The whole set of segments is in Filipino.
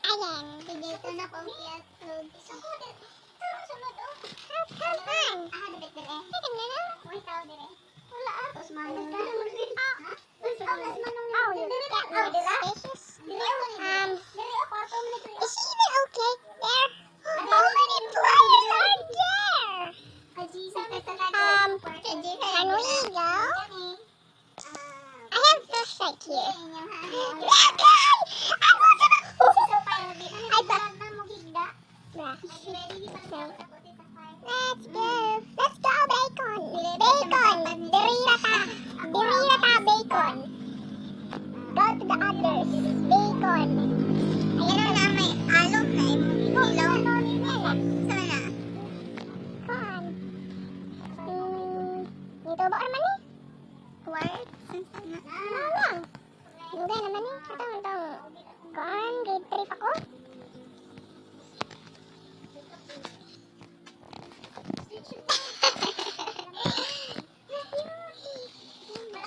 Ayan. Dito na po i-upload. Sunod o. Have fun. Dibit dire. Sige na na. May tao dire. Wala atos manong. Oh, you got me suspicious. Is she even okay there? How many players are there? Can we go? I have flashlight here. Let's go. Let's go, bacon. Bacon. Dirira ta, bacon. Go to the others. Bacon. Ayan na may alog na ilaw. Saan na? Kuhan. Dito ba naman eh? Words? Wala. Hindi naman eh. Itong. Kuhan, grade 3 pa ko.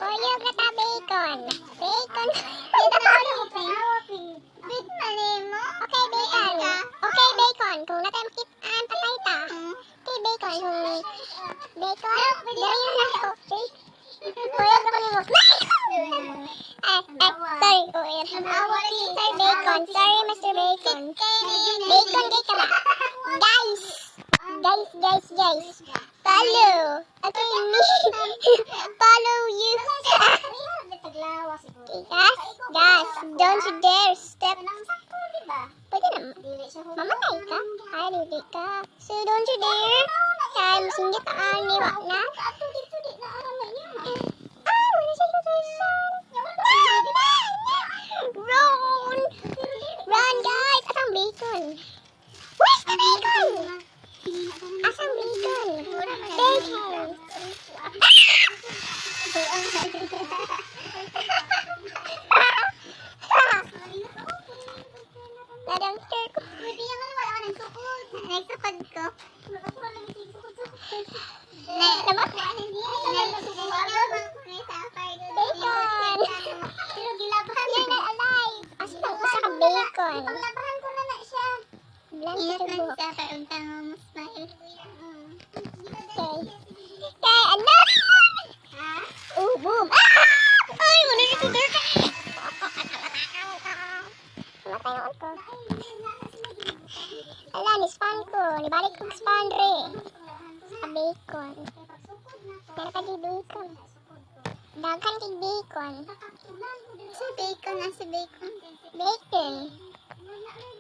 Kuyog na ta, bacon. Bacon. Okay, bacon. Okay, bacon. Kung na tayo makitaan, patay ta. Okay, bacon. Bacon. Dari yun lang ko. Kuyog ako nimo. Sorry. Sir Bacon. Sorry, Mr. Bacon. Bacon, kay ka ba? Guys. Follow. Okay, me. Follow you. Gas. Don't you dare step. Pwede naman. Mamatay ka? Ay, hindi ka. So, don't you dare. Kaya singgit ang niwa na. Wala siya location. Run, guys. Asang bacon? Where's the bacon? Asang bacon? Bacon. Na-dumpster ko. Hindi naman wala ka ng sukod. Nagsukod ko. Bacon. You're not alive. Asang usa ka bacon. Paglabahan ko na siya. Blender Ilan buhok. sa kauntang smile. Okay, ano? Ha? Oh, boom. Ay, wala na tutor ka. Namatay ako ko. Ala, ni-spawn ko. Nibalik ko spawn re. Sa bacon. Meron ka di bacon. Daghan kay bacon. Si bacon na si bacon. Bacon.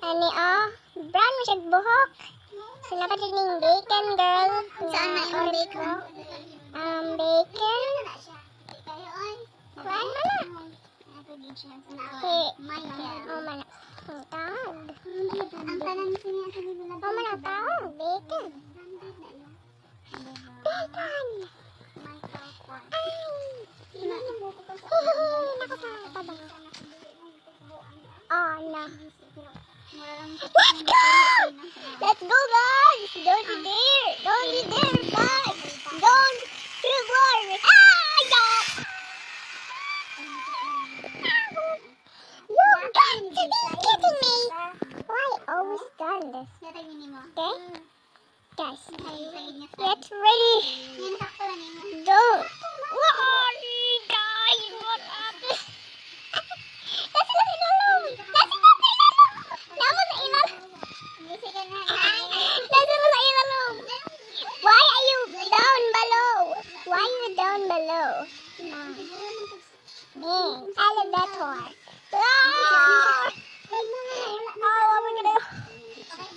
Ani, oh. Brown mo siya buhok. Sila pa din yung bacon, girl. Saan na yung bacon? Bacon. Kuhaan mo na. Oh, mana. Ang tawag. Ang kanan siya sa bibula. Oh, mana tawag. Bacon. Bacon. Ay. Nakasapa ba? Oh, no. Let's go! Let's go, guys! Don't you dare! Don't you dare, guys! Don't you worry! Stop! You got to be kidding me! Why always done this? Okay? Guys, get ready! Don't! Guys, what happened? Nasa ilalim! Nasa ilalim! Why are you down below? Why are you down below? Dang, elevator. Ah! Oh, what we're gonna do?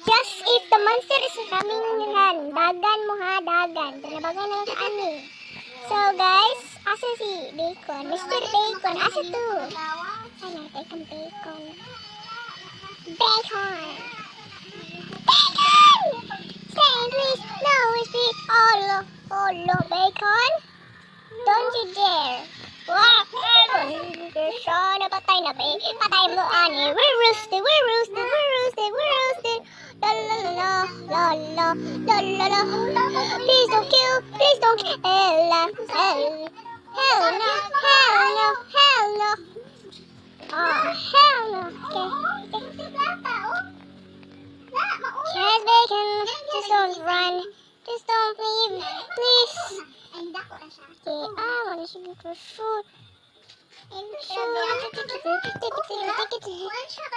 Just if the monster is coming, yan. Dagan mo ha, dagan. Tinabagan na sa ani. So guys, asa si Bacon? Mr. Bacon, asa to? Ay, natin kang bacon. Bacon! Bacon! Say please, no, please. Olo, bacon? Don't you dare. Wow, siya, napatay na ba? Patay mo, ani. We're roasted. La la la la la la la la la. Please don't kill. Hell no. Oh, hell no. Okay. don't run. Just don't leave. Please. Ay, hindi ako na siya. Okay, wala siya dito. Shoot. Shoot.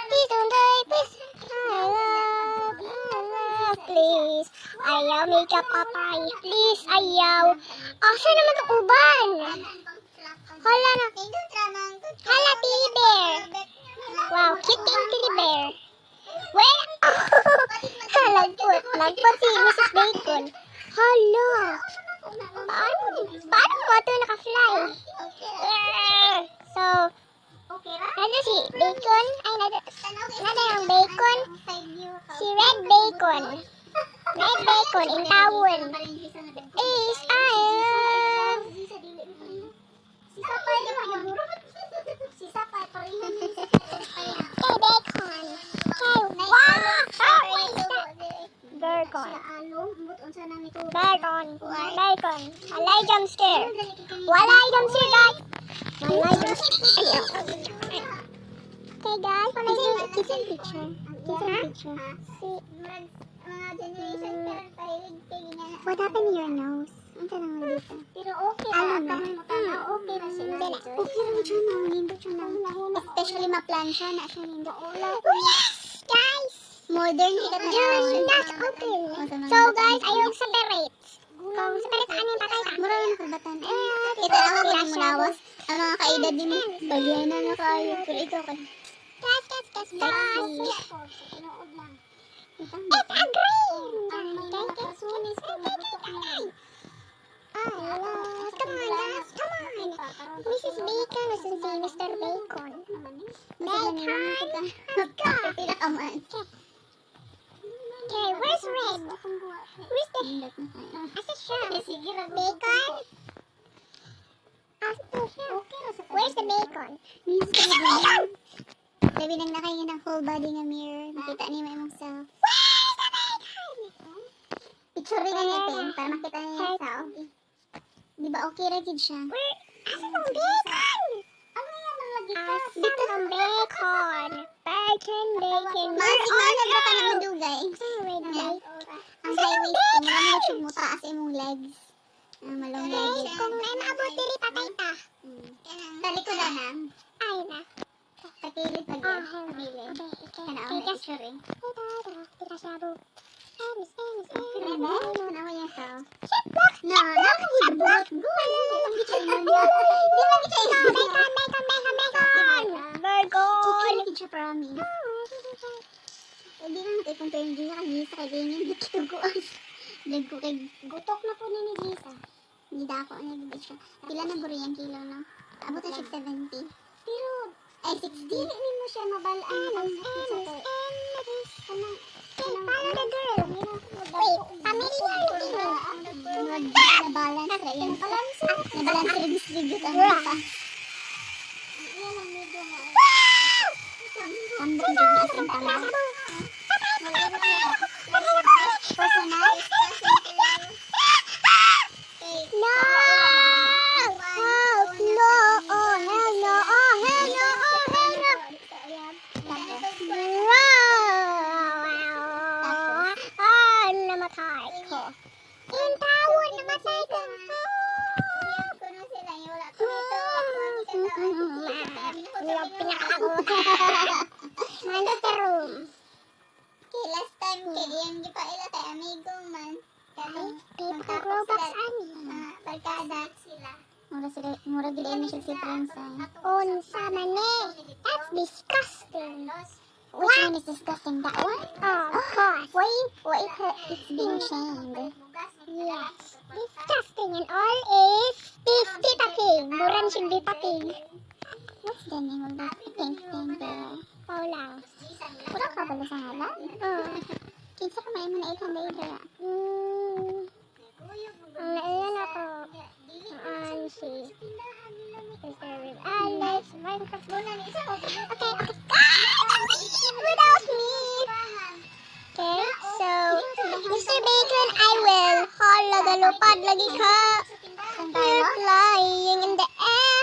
Please don't die. Please. I love. Please. Ayaw, makeup papay. Please, ayaw. Asa naman ang uban? Hala na. Hala, teddy bear. Wow, cute yung teddy bear. Where? Lagpot si Mrs. Bacon. Hala. Paano mo ito naka-fly? So, nandun si Bacon. Ay, nandun yung Bacon. Si Red Bacon. Red Bacon in town. Is I love. Hey, Bacon. Hey, wow! Bacon. Bacon. Bacon. Walay jump scare. Walay jump scare, guys. Walay jump scare. Okay, guys. Kiss and picture. Kiss and picture. See. What happened to your nose? Ang tanong mo dito. Pero okay Ano na. na? Okay na siya. Okay na siya na. Nindot siya na. Especially ma-plancha na siya nindo. Yes, guys. Modern hikat na Dude, that's open. So, guys, ayaw separate. Kung separate ano yung patay ka. Mura lang karbatan. Kita ako kung mulawas. Ang mga kaedad din mo. Bagyana na kayo. Pero ikaw ka. Guys. Sexy. It's a green. Come on, guys. Come on. Mrs. Bacon. This is Mr. Bacon. Bacon. Okay, where's Red? Where's the... Asa siya? Bacon? Asa siya? Where's the bacon? Labi nang nakaingin ng whole body nga mirror. Makita niyo may mong self. Where's the bacon? Picture rin natin para makita niyo yung self. Di ba okay ra gid siya? Where? Asa ang bacon? Ano yan ang lagi ka? Asa ang bacon? Bacon. Masig na nagba ka ng dugay. Red bacon. Ang high waist mo, lang mo mo taas imong legs. Malong legs. Kung may maabot dili patay ta. Tali ko na. Ay na. Patili pa Ah, din. Pamili. Kana Okay, ang guys. picture rin. Tira siya bu. Diba? Tanawa niya sa. Shiplak. No, nakakibot. Ang picture mo niya. Di ba picture mo? Bacon. Okay na picture promise. Hindi lang natin compare yung Gisa kay Gisa kay ganyan. Dito ko ay. Lag ko kay gutok na po ni Gisa. Hindi dako na yung siya. Pila na buri yung kilo no? Abot na siya 70. Pero, ay 60. Hindi mo siya mabalaan. Follow the girl. Wait, familiar din. Nabalance ra yun. Nabalance ra distribute ang mata. Ambot din na sa tama. Personal. No! Oh, no! Oh, hell no! Oh, hell no! Oh, hell no! Wow! Ah, namatay ko. Yung tawon, namatay ko. Love pinakago. Nandun sa room. Last time kay iyang gipaila kay amigo man. People Roblox ani. Barkada sila. Mura gid na siya si Prince. Unsa man eh. That's disgusting. Which one is discussing that one? Oh, of course. Wait, it's being shamed. Yes. Disgusting and all is Peppa Pig. Buran siya Peppa Pig. What's the name of that pink thing there? Pau lang. Pura ka pala sa hala? Kinsa ka may mo na ilang later. Ang nailan ako. Ang si Alex. Minecraft muna ni isa. Okay. Without me. Okay, so Mr. Bacon, I will. Hala, galupad lagi ka. You're flying in the air.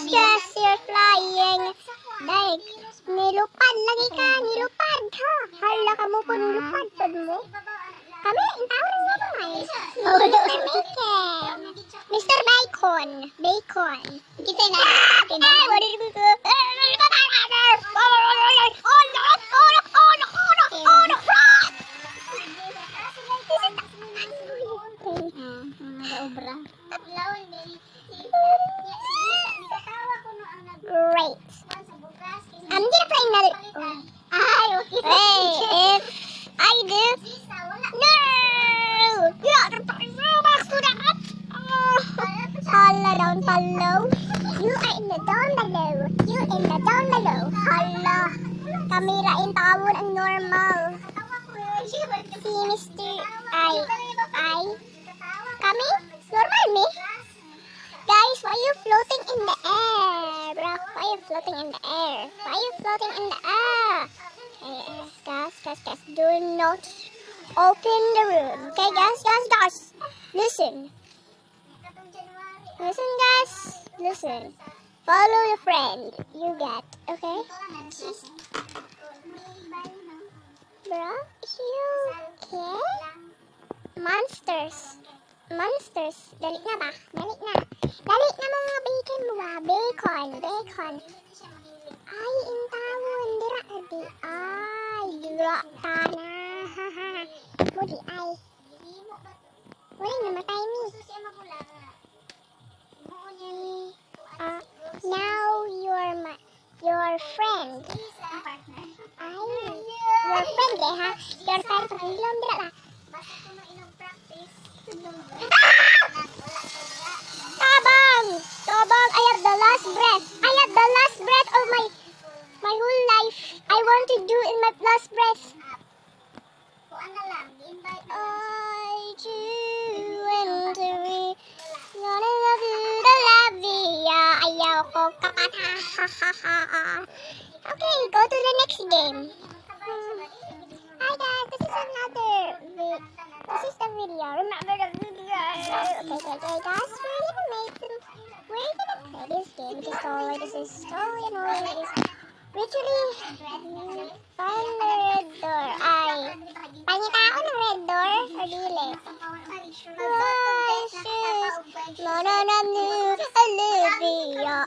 Yes, you're flying. Like, nilupad lagi ka. Nilupad ka. Hala ka mo po nilupad. Pag mo. Kami, Mr. Bacon. Mr. Bacon. Bacon. Kita na. What did we do? Mga obra. Great. I'm gonna play another. Ay, okay. Hey, if I do. No! Get back to the up. Holla down below. You are in the down below. You in the down below. Holla. Kamera in tawon ang normal. Si Mr. I. Kami? Normal me? Guys, why are you floating in the air? Bro, why are you floating in the air? Why are you floating in the air? Guys, do not open the room. Okay, guys. Listen. Listen, guys. Listen. Follow your friend. You get, okay? Bro, you okay? Monsters. Dali na ba? Dali na mga bacon mo ba? Bacon. Ay, intawon. Dira di. Ay, dira tana. Budi ay. Wala namatay mi. Now your friend. Ay, your friend eh ha? Your friend pangilom dira ba? Tabang! I have the last breath of my whole life. I want to do in my last breath. I want to be gonna love you, ayaw ko kakata. Okay, go to the next game. Hi guys, this is the video. Remember the video. Okay, guys, we're gonna play this game because this is story and all it is literally find the red door. Ay, pangitao ng red door or dili? Olivia.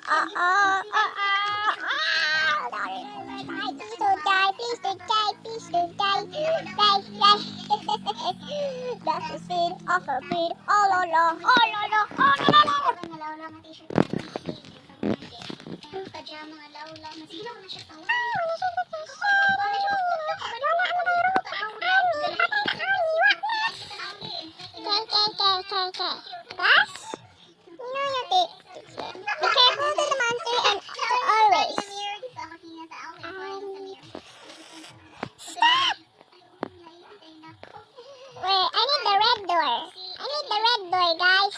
Please don't die. That's the speed of a beat. Oh la la. Okay. Guys, you know your tips. Be careful to the monster and always. Stop! Wait, I need the red door, guys.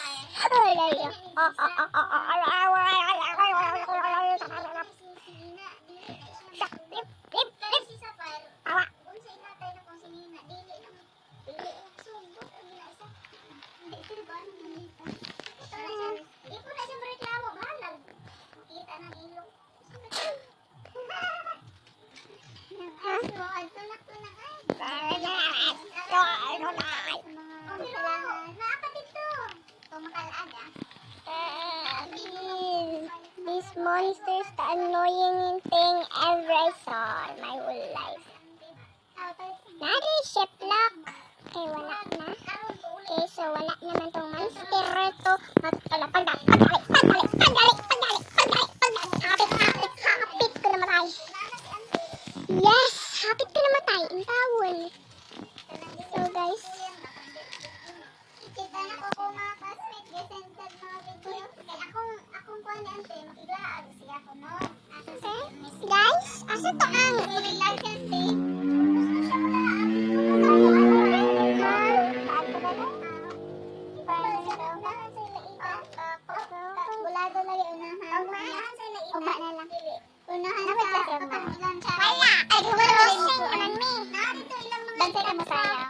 These monsters, the annoying thing ever I saw in my whole life. Nari shiplock. Okay, wala na. Okay, so wala naman tong monster ito. Pagdali hapit ko namatay. Yes, hapit ko namatay. Ang tawon. So guys, Kita na ko mga classmates, gesentad mga video. Akong kuha ni Ante, makilaan siya ko, no? okay. Guys, asa to ang License eh. Bulado lang yung unahan. Unahan na lang. Unahan sa katangilan siya. wala. Ay, wala sing anan mi. Narito ilang mga Dansay ka masaya.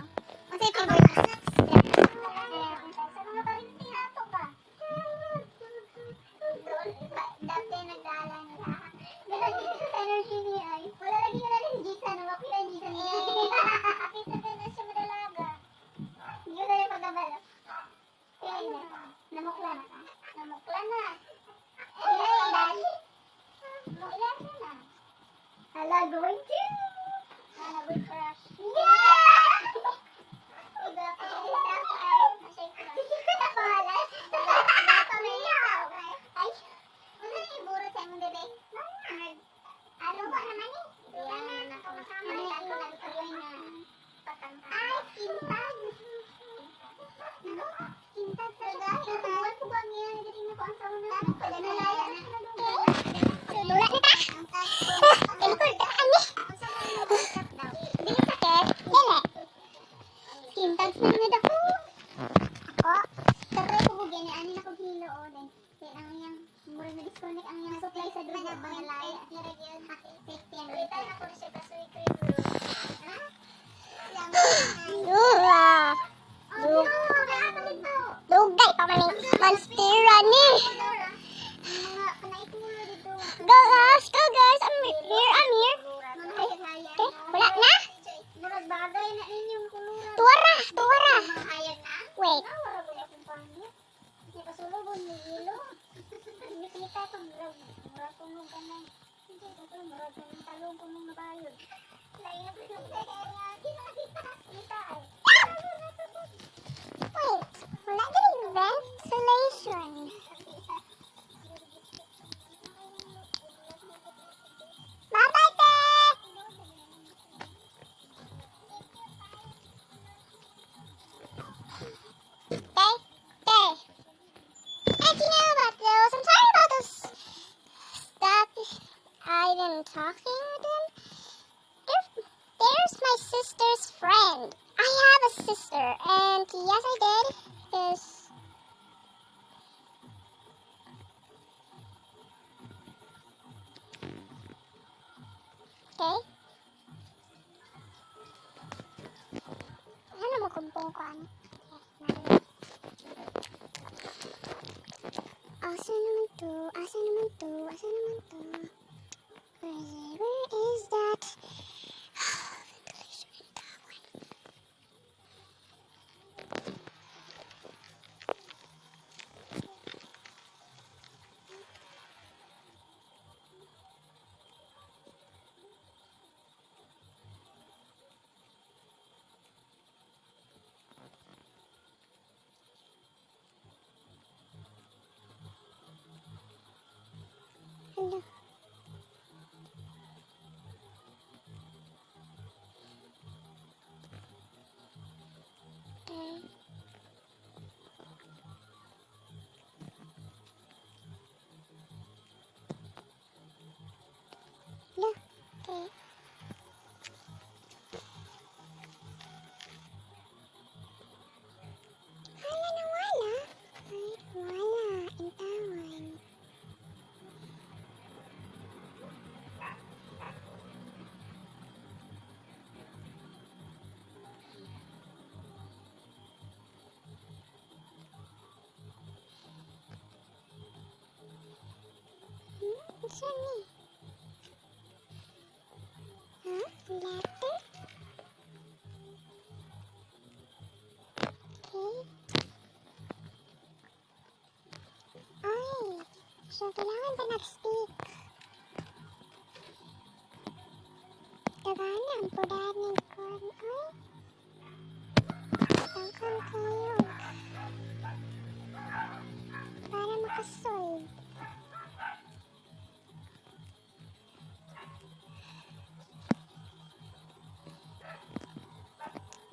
Masay ka ba? Sa mga parintiha to ba? Dati nagdala nila. Energy niya ay. Wala lagi na rin gitan Kintags na nga dako. Ako, sabay ko bugyan ni ani na ko hilo o din. Kaya ang yang mura na disconnect ang yang supply sa droga bangalay. Niragyan safety and retail na ko siya kasoy cream. Dugay pa man yung monstera ni. Go guys, I'm here. Okay, wala na. Murag bagay na inyong kuluran. Tuwara. Mahayag na. Wait. Wala ko na kumpanya. Hindi pa sulubon ni Hilo. Nakita ko murag kunog ka na. Hindi ko ito murag ka ng talong kunog na bayod. Lain na kunog ka na. Kita ay. Wait, wala din ventilation. Bye-bye, te! And you know what, girls? I'm sorry about this stuff I've been talking with them. There's my sister's friend. I have a sister, and yes, I did. Yes. Okay. Ano mo kumpong ko ano? Asa naman to? Where is that? Hello. Okay. Hello. Okay. Hala na wala. Ay, wala. Intawan. Saan ni? Ha? Letter? Okay. Ay, so kailangan ba nag-speak? Tagana ang pudanin ko. Ay, tangkang kayo. Para makasolve.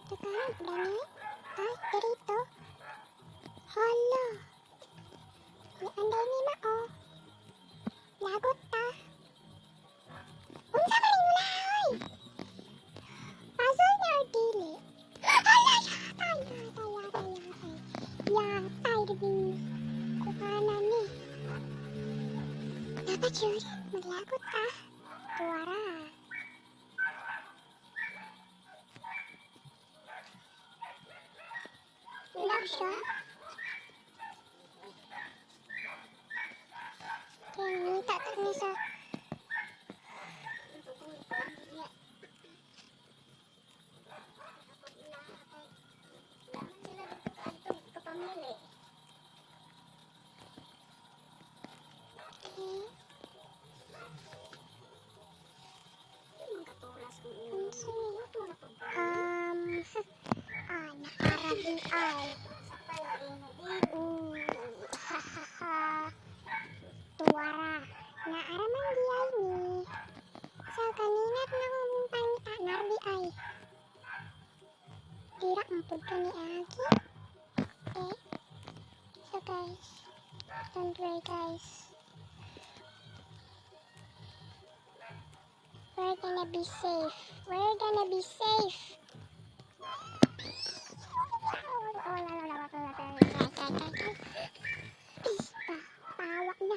Tagana, pudanin? Ay, dito. Hala. Anday ni Mao. Lagot ta. Unsa man yung lahoy? Puzzle niya o dili? Hala, yatay din kuhanan ni. Dapat yun, maglagot ka. Tuwara. Lock siya. Kaya nita ta ni sa okay. ay. Tuwara. Naaraman di ay ni. So, kaninat na kong pangita. Nardi ay. Tira ang pud ka ni Aki. Okay? So, guys. Don't worry, guys. We're gonna be safe. We're gonna be safe. Pawak na.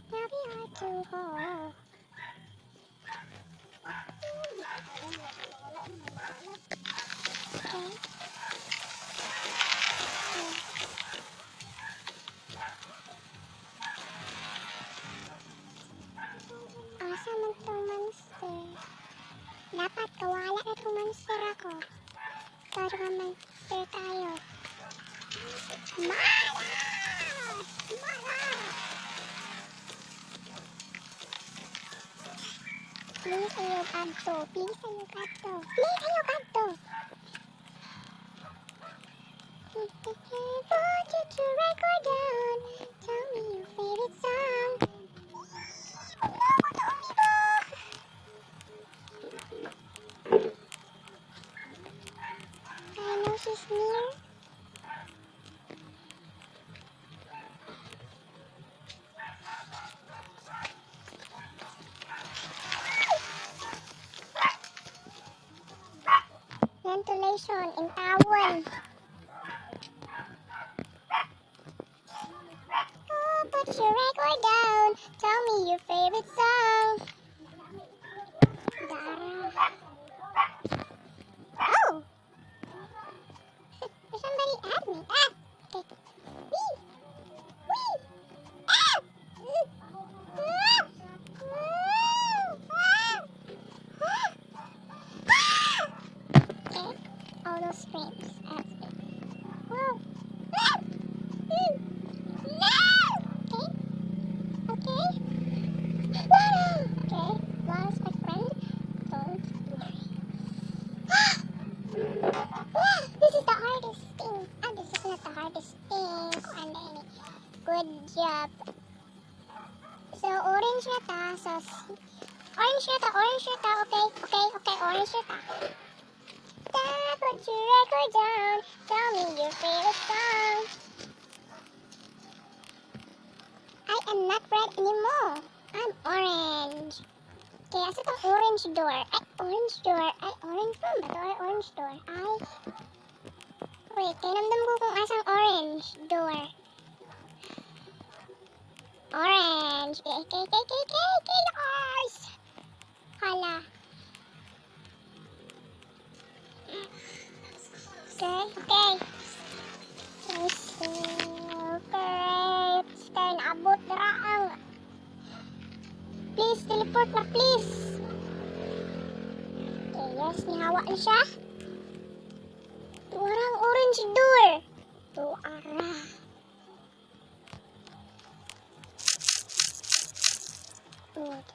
Now we are too hard. Okay. Asa man tong monster? Dapat kawala na tong monster ako. Para monster tayo. Malas! Malas! Please ayaw kanto. Please ayaw kanto. Please ayaw kanto. Want you to record down. Tell me your favorite song. I know she's near. Ventilation in tawon. Oh, put your record down. Tell me your favorite song. Dara. Oh! Somebody add me. Ah! Okay. Wee! Wee! Ah! Ah! Okay. All those screams. That's it. Whoa! Ah! No! Okay. Okay. Okay. Lost my friend. Don't worry. This is the hardest thing. Ah, this is not the hardest thing. Kuanda ini. Good job. So, orange na ta. So, orange na ta. Orange na ta. Okay. Okay. Okay. Orange na ta. Put your record down. Tell me your favorite song. I am not red anymore. I'm orange. Okay, asa tong orange door? Ay, orange door. Ay, orange ba? Bato ay orange door. Ay. Wait, tinamdam ko kung asang orange door. Orange. Yes! Hala. Okay, okay. Let's see. Okay. Kaya naabot na ang. Please, teleport na please. Okay, yes, nihawa na siya. Tuara ang orange door. Tuara. Good.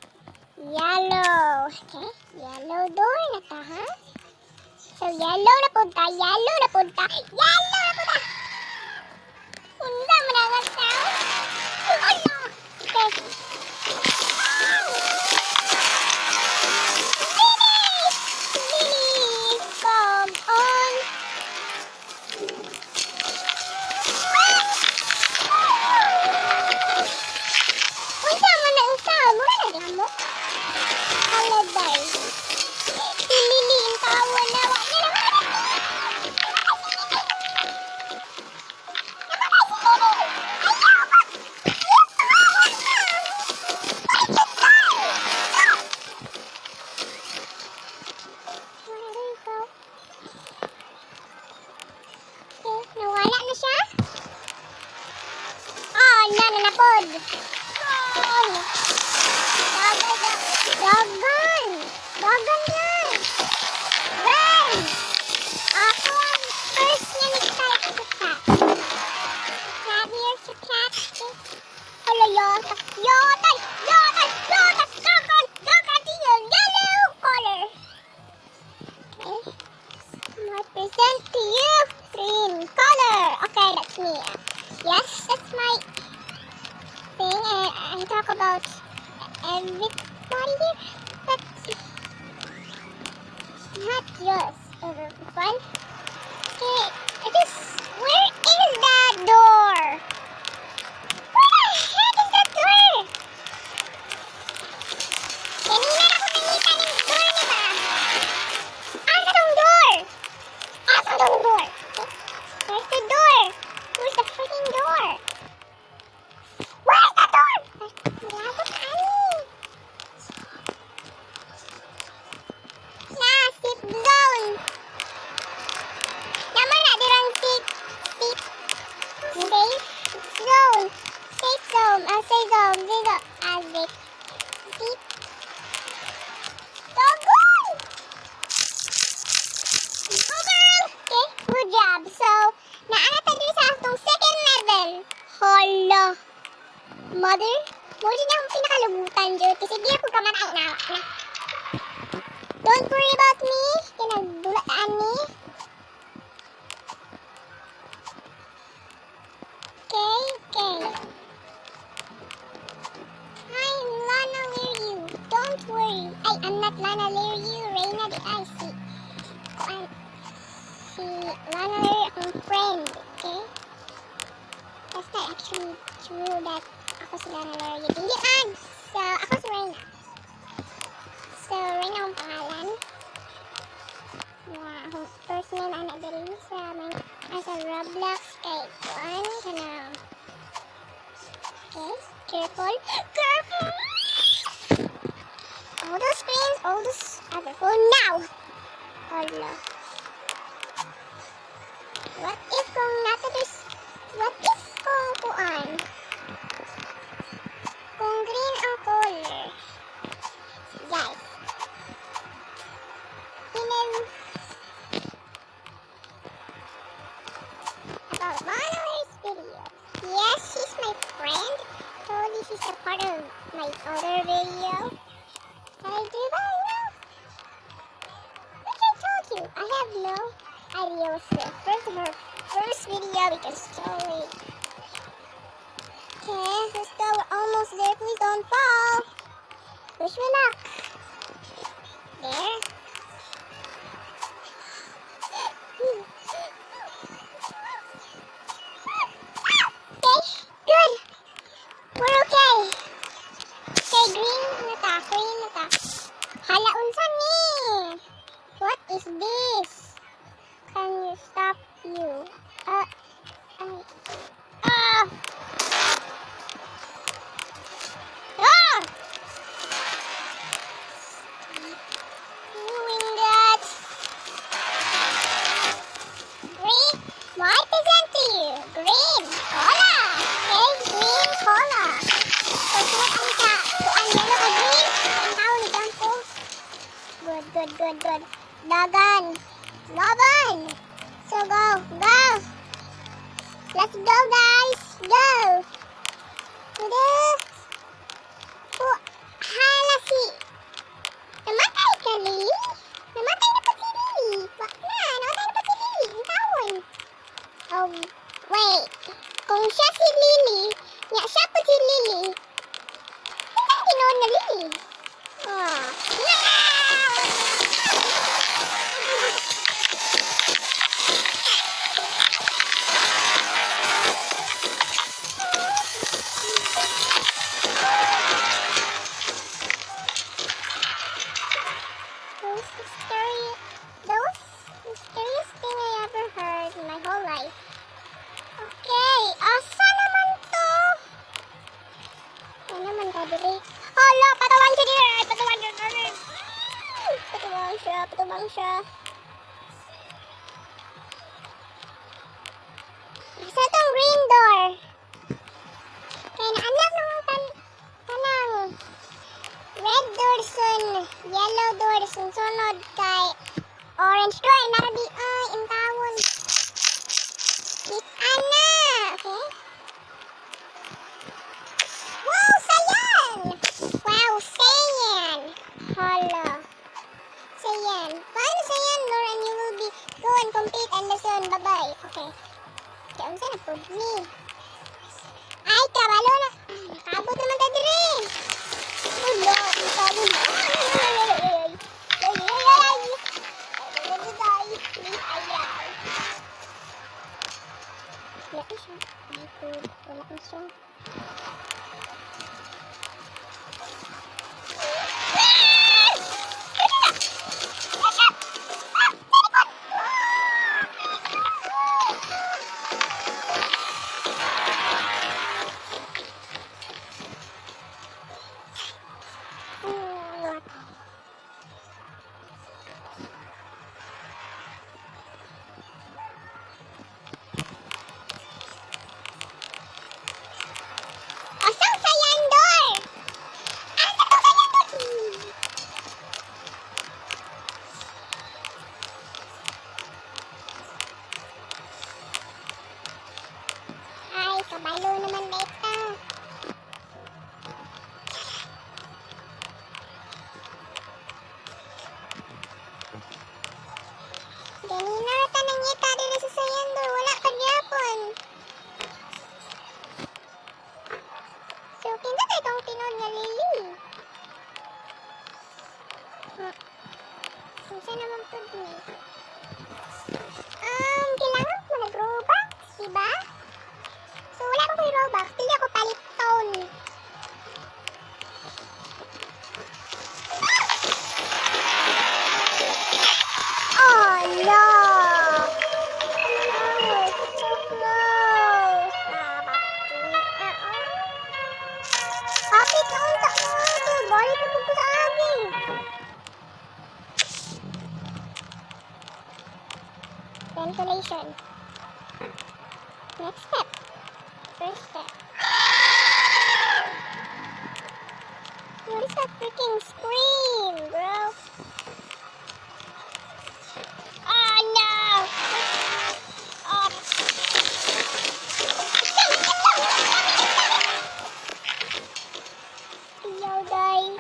Yellow. Okay, yellow door na ta, ha? So, yellow na punta, yellow na punta, yellow na punta! Hindi mo na ang sound? Ala! Okay. Linis! Linis! Come on! Unsa mo na ang sound? Mura na lang mo? Haladay. Lili, tawa na. Wag na lang. Nawala na siya? Oh, nananapod. Oh, Dagan! Dagan yan! Run! Ako ang first na nag-type sa cat. Cat, here's your cat. Hala, yotak! Yotak! Yotak! Yotak! Dagan! Dagan! Yung yellow color. Okay. I present to you green color. Okay, that's me. Yes, that's my thing. I talk about everybody here, but not just everyone. Okay, where is that door? Where the heck is that door? Kanina ako nakita ng door, di ba? Asa tong door? Asa tong door? Where's the door? Where's the freaking door? Where's the door? Wala ko kanin. Yeah, safe zone. Naman na dirang safe zone. Safe zone. Safe zone. Safe. Dogon! Go girl! Okay, good job. So, naanata din sa atong second level. Hala. Mother? Muna na akong pinakalubutan dyan. Kasi di ako kamatay na. Don't worry about me. Kinagdulaan ni. Okay. I'm Lana Learyu. Don't worry. I'm not Lana Learyu. Reyna de Icy. Si Lana Learyu akong friend. Okay? That's not actually true that ako si Lana Learyu. Hindi man. So, ako si Reyna. So, Reyna akong pangalan. Akong first name anak dali sa Roblox kay Juan. Okay, careful. All those screens, all those other phone now. Hala. What if kung kuan? Kung green ang color. Guys. About Monolith's video. Yes, she's my friend. So this is a part of my other video. I do that now. Like I told you, I have no idea what's the first video because it's so late. Okay, let's go. We're almost there. Please don't fall. Wish me luck. There. Okay, good. We're okay. Okay, green na ta. Hala, unsan ni? What is this? Can you stop you? Doing that. Green, what present to you? Green cola. Okay, green cola. So, suot ang sa kuan yellow ka green. Ang tao ni Dampo. Good. Dagan. So, go. Let's go, guys. Go. Hala si. Namatay ka, Lily? Namatay na pa si Lily. Namatay na pa si Lily. Ang tawon. Wait. Kung siya si Lily, siya po si Lily. Hindi ginoon na Lily. Those mysterious thing I ever heard in my whole life. Okay, asa naman to? Ano naman ka, dili? Hala, patawan siya dili! Patawang siya. Isa tong green door. Kaya naanak naman kanang red door sa sunod kay orange doy. Narabi ay imtawon. Ana. Okay. Wow, sayan! Wow, sayan! Hala. Sayan. Paano sayan, Lord? And you will be go and complete and lesson. Bye-bye. Okay. Okay, unsa na po ni? Ay, kabalo na. Nakabot naman tayo dire. Wala, sabi na. Wala ko siya. Wala ko siya. Asang sayandor? Asa to sayandor? Ay, kabalo naman beta. Ganina ta nangita dili sa sayandor, wala pa gyapon. So, kinsa tayo itong tinod nga lili? Kinsa naman po ni? Kailangan ko nag-Robux, diba? So, wala ko kay Robux. Pili ako paliton. Oh, no! Oh, so close. Kapit na unta mo. Ito, balik na po sa akin. Ventilation. Next step. First step. What is that freaking scream, bro? Oh, no! Oh. Yo, die.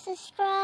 subscribe.